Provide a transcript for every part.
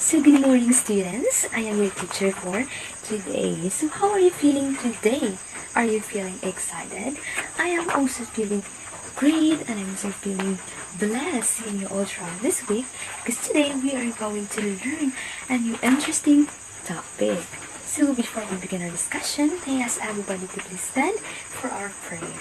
So good morning students, I am your teacher for today. So how are you feeling today? Are you feeling excited? I am also feeling great and I'm also feeling blessed seeing you all throughout this week because today we are going to learn a new interesting topic. So before we begin our discussion, I ask everybody to please stand for our prayer.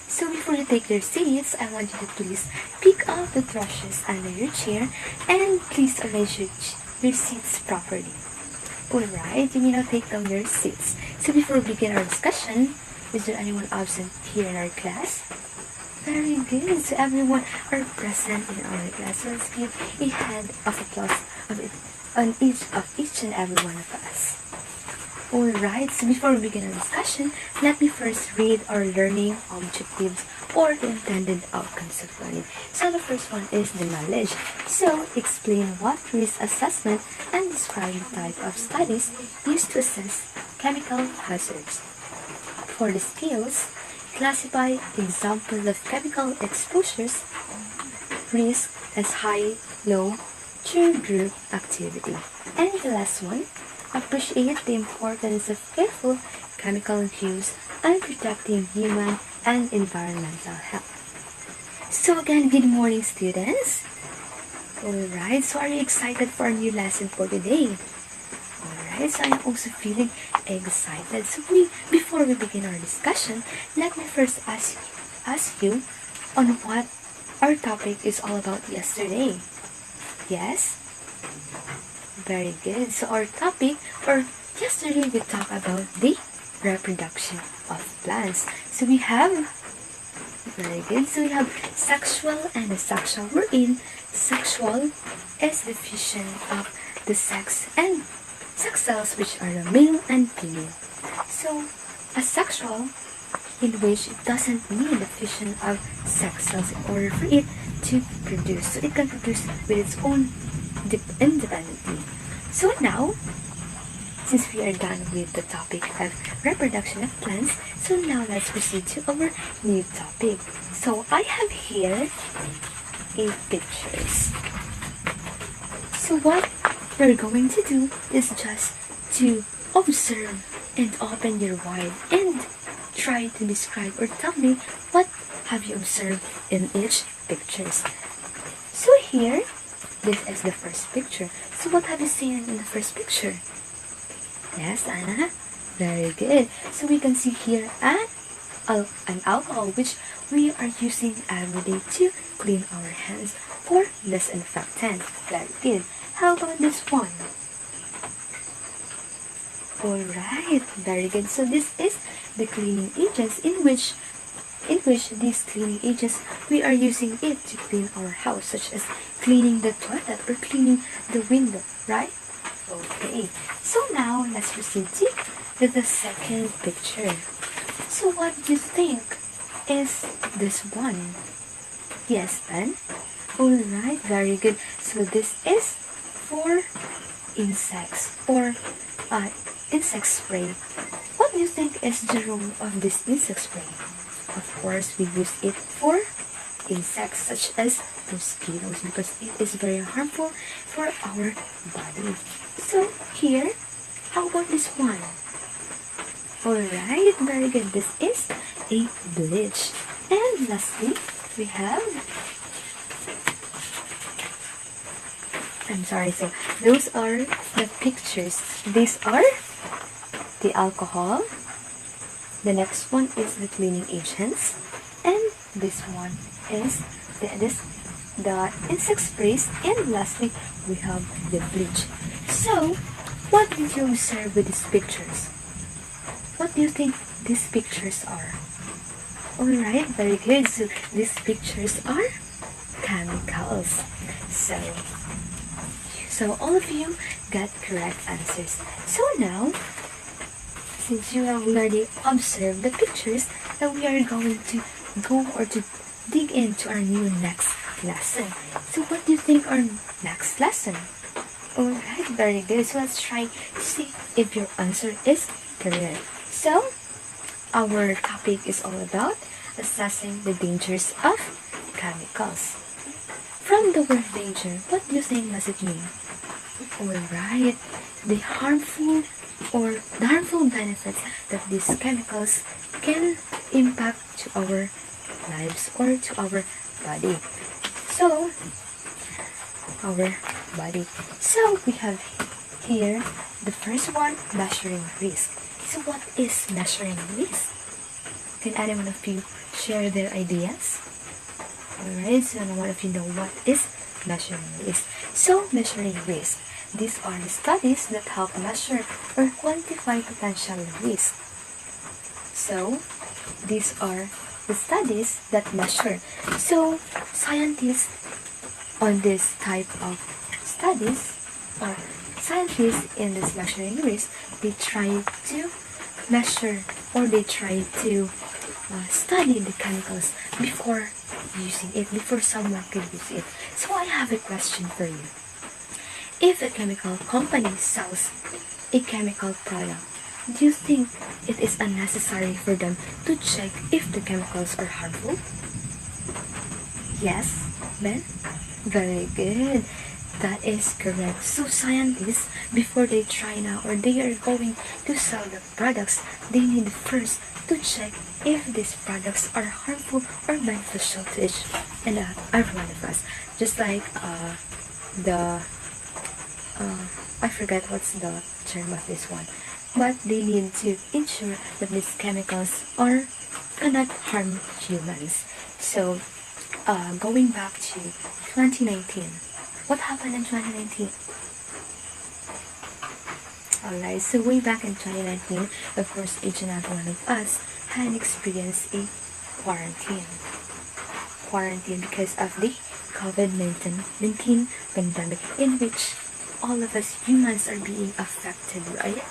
So before you take your seats, I want you to please pick up the brushes under your chair and please arrange your seats properly. Alright, you may now take down your seats. So before we begin our discussion, is there anyone absent here in our class? Very good. So everyone are present in our class. So let's give a hand of applause on each and every one of us. Alright, so before we begin our discussion, let me first read our learning objectives or the intended outcomes of learning. So the first one is the knowledge. So explain what risk assessment and describe the type of studies used to assess chemical hazards. For the skills, classify examples of chemical exposures, risk as high, low, through group activity. And the last one, appreciate the importance of careful chemical use and protecting human and environmental health. So again, good morning students. Alright, so are you excited for our new lesson for today? Alright, so I'm also feeling excited. So before we begin our discussion, let me first ask you on what our topic is all about yesterday. Yes? Very good. So our topic for yesterday we talked about the reproduction of plants. So we have, very good. So we have sexual and asexual. We're in sexual is the fusion of the sex and sex cells which are the male and female. So asexual, in which it doesn't need the fusion of sex cells in order for it to produce. So it can produce with its own independently. So now, since we are done with the topic of reproduction of plants, so now let's proceed to our new topic. So I have here 8 pictures. So what you're going to do is just to observe and open your mind and try to describe or tell me what have you observed in each pictures. So here, this is the first picture. So what have you seen in the first picture? Yes, Anna? Very good. So we can see here an alcohol which we are using every day to clean our hands for disinfectant. Very good. How about this one? Alright, very good. So this is the cleaning agents in which these cleaning agents we are using it to clean our house, such as cleaning the toilet or cleaning the window, right? Okay, so now let's proceed to the second picture. So what do you think is this one? Yes, Ben? Alright, very good. So this is for insects or insect spray. What do you think is the role of this insect spray? Of course, we use it for insects such as mosquitoes because it is very harmful for our body. So here, how about this one? Alright, very good. This is a bleach. And lastly, we have, so those are the pictures. These are the alcohol. The next one is the cleaning agents, and this one is the insect sprays, and lastly we have the bleach. So, what did you observe with these pictures? What do you think these pictures are? Alright, very good. So, these pictures are chemicals. So all of you got correct answers. So now, since you have already observed the pictures, that we are going to go or to dig into our new next lesson. So what do you think our next lesson? Alright, very good. So let's try to see if your answer is correct. So our topic is all about assessing the dangers of chemicals. From the word danger, what do you think does it mean? Alright, the harmful benefits that these chemicals can impact to our lives or to our body. So, we have here the first one, measuring risk. So what is measuring risk? Can anyone of you share their ideas? Alright, so one of you know what is measuring risk. So, measuring risk. These are the studies that help measure or quantify potential risk. So, these are the studies that measure. So, scientists on this type of studies, or scientists in this measuring risk, they try to measure or they try to study the chemicals before using it, before someone can use it. So I have a question for you. If a chemical company sells a chemical product, do you think it is unnecessary for them to check if the chemicals are harmful? Yes, Ben? Very good. That is correct. So scientists, before they try now or they are going to sell the products, they need first to check if these products are harmful or beneficial to each and every one of us. Just like I forget what's the term of this one, but they need to ensure that these chemicals cannot harm humans. So, going back to 2019, what happened in 2019? Alright, so way back in 2019, of course, each and every one of us had experienced a quarantine. Quarantine because of the COVID-19 pandemic, in which all of us humans are being affected, right?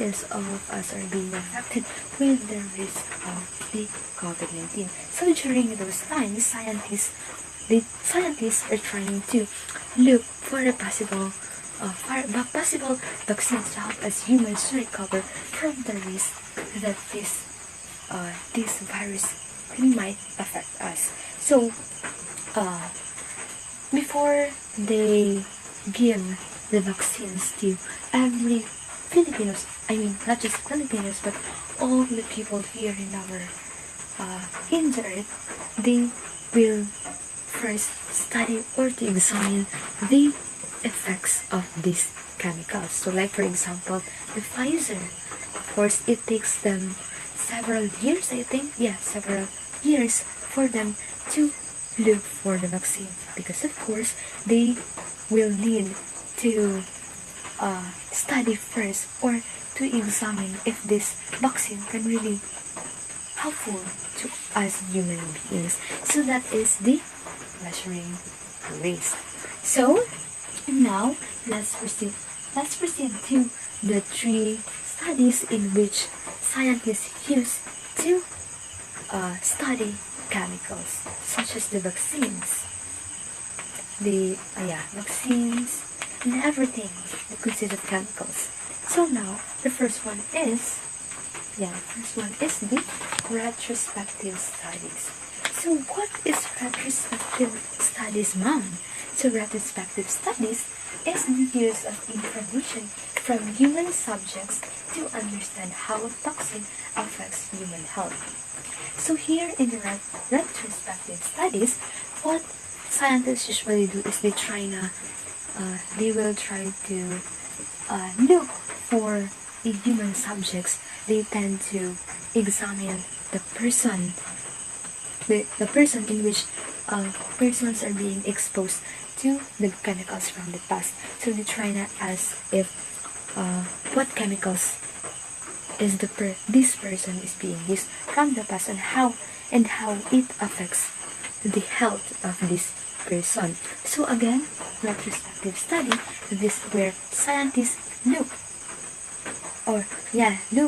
Yes, all of us are being affected with the risk of the COVID-19. So during those times, scientists are trying to look for a possible vaccines to help us humans to recover from the risk that this virus might affect us. So, before they give the vaccines to every Filipinos, I mean not just Filipinos, but all the people here in our in the earth, they will first study or to examine the effects of these chemicals. So like for example, the Pfizer, of course it takes them several years, I think, several years for them to look for the vaccine, because of course they will need to study first or to examine if this vaccine can really helpful to us human beings. So that is the measuring risk. So now let's proceed to the 3 studies in which scientists use to study chemicals, such as the vaccines, vaccines and everything that consists of chemicals. So now the first one is the retrospective studies. So what is retrospective studies, Mom? So retrospective studies is the use of information from human subjects to understand how a toxin affects human health. So here in the retrospective studies, what scientists usually do is they will try to look for the human subjects. They tend to examine the person in which persons are being exposed to the chemicals from the past. So they try to ask if what chemicals is this person is being used from the past, and how it affects the health of this person. So again, retrospective study, this where scientists look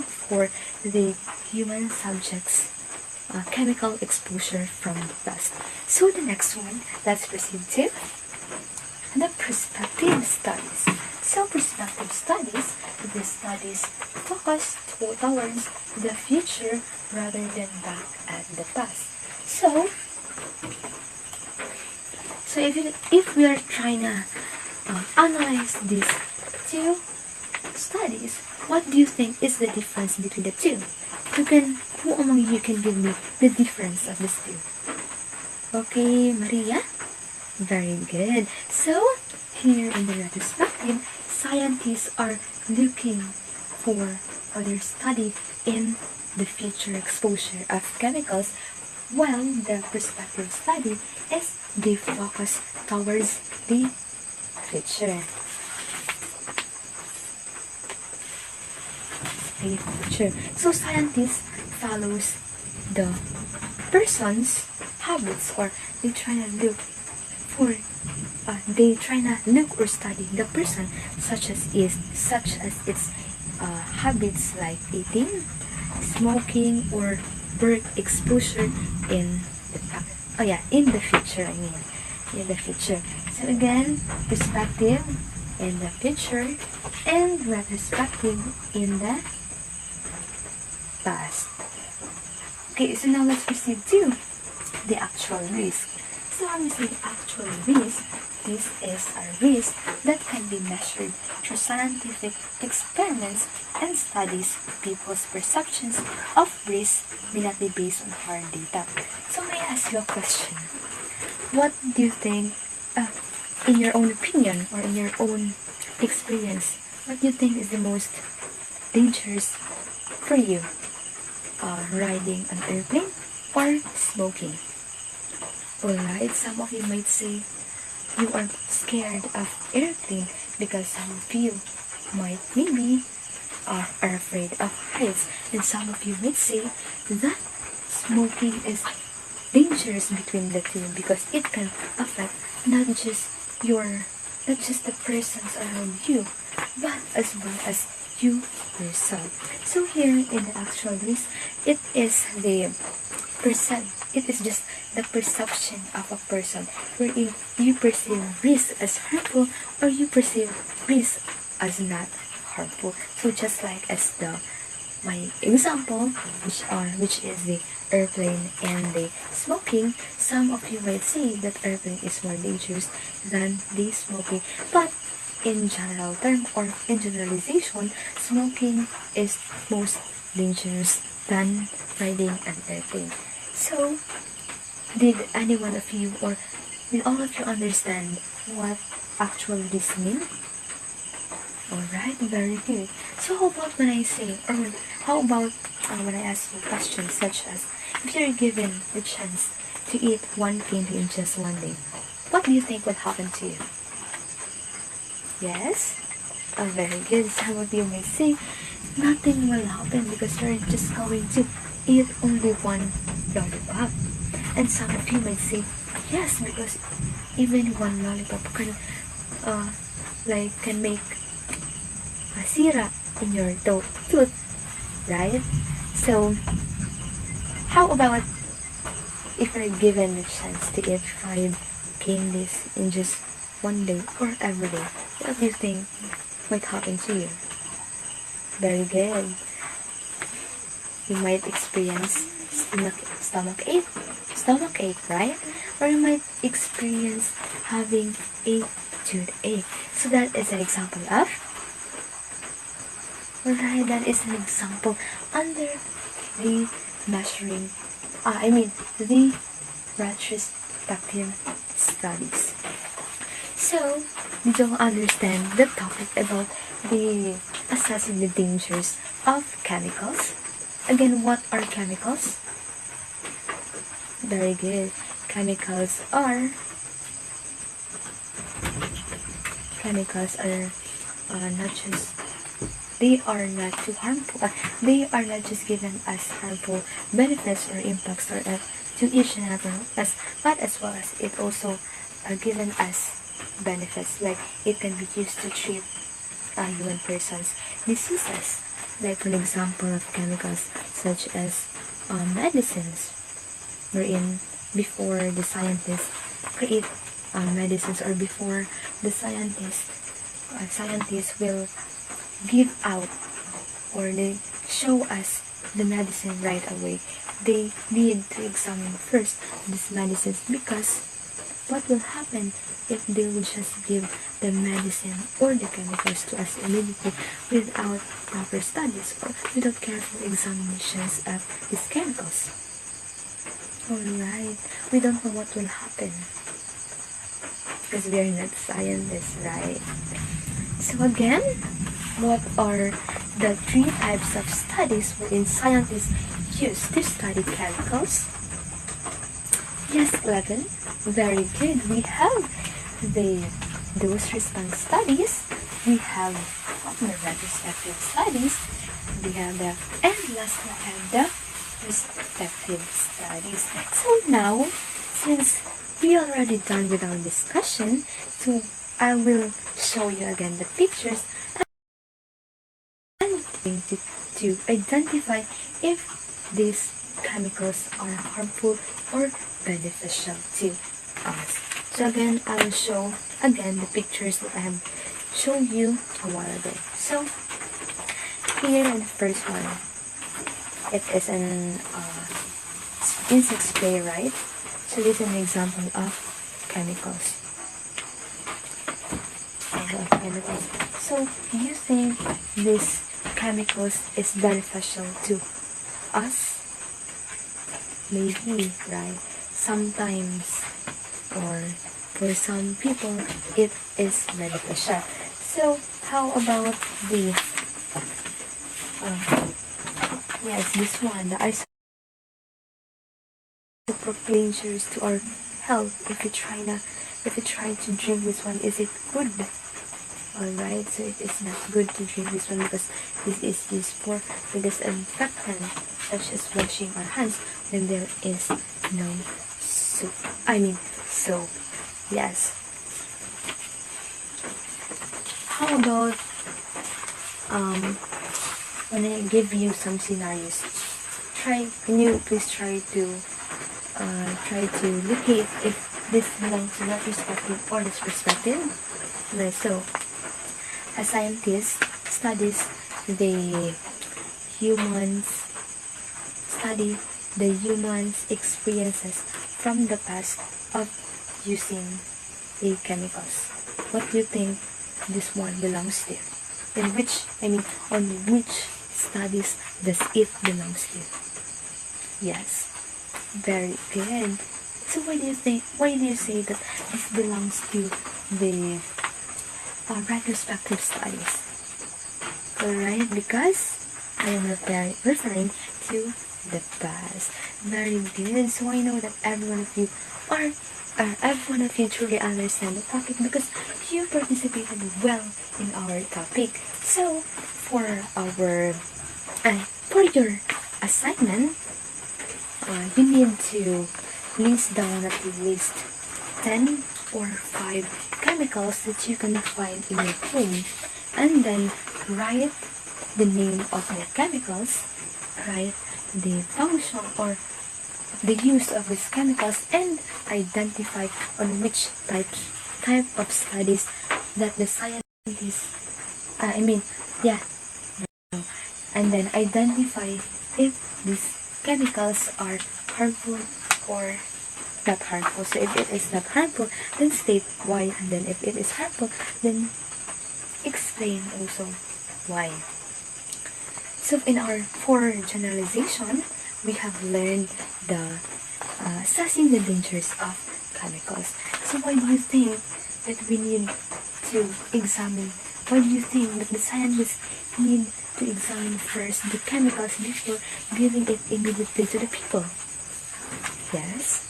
for the human subjects chemical exposure from the past. So the next one, let's proceed to the prospective studies. So prospective studies, these studies focused towards the future rather than back at the past. So if we are trying to analyze these two studies, what do you think is the difference between the two? Who among you can give me the difference of these two? Okay, Maria? Very good. So, here in the retrospective, scientists are looking for other study in the future exposure of chemicals, while the perspective study is they focus towards the future. So scientists follows the person's habits, or they try to look or study the person, such as its habits like eating, smoking, or work exposure in the future. In the future. So again, perspective in the future and retrospective in the past. Okay, so now let's proceed to the actual risk. So when we say actual risk, this is a risk that can be measured through scientific experiments and studies. People's perceptions of risk may not be based on hard data. So may I ask you a question? What do you think, in your own opinion or in your own experience, what do you think is the most dangerous for you? Riding an airplane or smoking? Alright, some of you might say you are scared of airplane because some of you might maybe are afraid of heights, and some of you might say that smoking is dangerous between the two because it can affect not just the persons around you, but as well as you yourself. So here in the actual risk, it is just the perception of a person, wherein you perceive risk as harmful or you perceive risk as not harmful. So just like as my example, which is the airplane and the smoking, some of you might say that airplane is more dangerous than the smoking, but in general term or in generalization, smoking is most dangerous than riding an airplane. So, did any one of you or did all of you understand what actual risk mean? Alright, very good. So how about when I say, or how about when I ask you questions such as, if you're given the chance to eat one candy in just one day, what do you think will happen to you? Yes? Very good. Some of you may say, nothing will happen because you're just going to eat only one lollipop. And some of you might say, yes, because even one lollipop can make a syrup in your tooth, right? So, how about if you're given the chance to eat 5 candies in just one day or every day? What do you think might happen to you? Very good. You might experience stomach ache, right? Or you might experience having a toothache. So that is an example of, alright, that is an example under the measuring, the retrospective studies. So, did you understand the topic about the assessing the dangers of chemicals? Again, what are chemicals? Very good. Chemicals are not just, they are not too harmful. They are not just given as harmful benefits or impacts to each and every us, but as well as it also given as benefits, like it can be used to treat human persons diseases, like for example of chemicals such as medicines, wherein before the scientists create medicines, or before the scientists will give out, or they show us the medicine right away. They need to examine first these medicines, because what will happen if they will just give the medicine or the chemicals to us immediately without proper studies or without careful examinations of these chemicals? Alright, we don't know what will happen because we are not scientists, right? So again, what are the 3 types of studies wherein scientists use to study chemicals? Yes, 11. Very good. We have the dose-response studies. We have the retrospective studies. We have the, and last we have the respective studies. So now, since we already done with our discussion, so I will show you again the pictures and going to identify if these chemicals are harmful or beneficial to us. So again, I will show again the pictures that I have shown you a while ago. So here in the first one, it is an insect spray, right? So this is an example of chemicals. So you think this chemicals is beneficial to us? Maybe, right? Sometimes, or for some people, it is beneficial. So how about the yes, this one, the isopropylene to our health. If you try to drink this one, is it good? Alright, so it is not good to drink this one because this is used for the disinfectant, such as washing our hands when there is no soap. Soap. Yes. How about when I give you some scenarios? Can you please try to locate if this belongs to that perspective or this perspective? Okay, so a scientist studies the humans' experiences from the past of using the chemicals. What do you think this one belongs to? On which studies does it belongs to? Yes, very good. So why do you say that this belongs to the retrospective studies? Alright, because I am referring to the past. Very good. So I know that every one of you truly understand the topic because you participated well in our topic. So for your assignment, you need to list down at least 10 or 5 chemicals that you can find in your home, and then write the name of the chemicals, write the function or the use of these chemicals, and identify on which type of studies that the scientists and then identify if these chemicals are harmful or not harmful. So if it is not harmful, then state why, and then if it is harmful, then explain also why. So in our for generalization, we have learned the assessing the dangers of chemicals. So why do you think that we need to examine? Why do you think that the scientists need to examine first the chemicals before giving it immediately to the people? Yes,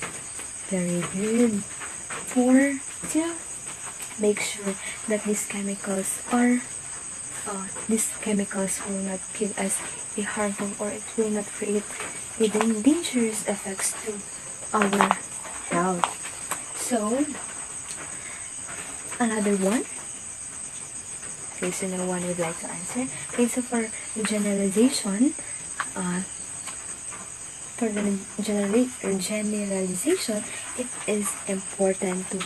very good. To make sure that these chemicals will not give us a harmful, or it will not create even dangerous effects to our health. So another one. Okay, so no one would like to answer. Okay, so for the generalization, it is important to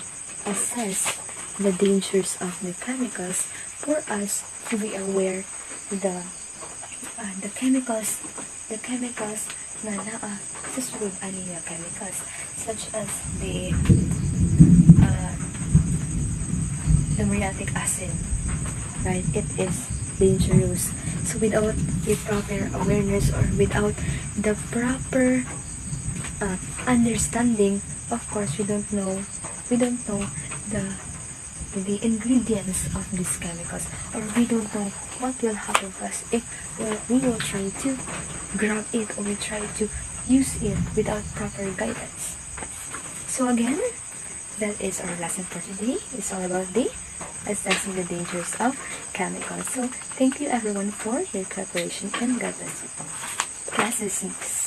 assess the dangers of the chemicals for us to be aware the the chemicals na naa sa sulod ani nga chemicals such as the muriatic acid, right? It is dangerous. So without the proper awareness or without the proper understanding, of course, we don't know the ingredients of these chemicals, or we don't know what will happen to us if we will try to grab it or we try to use it without proper guidance. So again, that is our lesson for today. It's all about assessing the dangers of chemicals. So thank you everyone for your cooperation, and God bless you. Class is 6.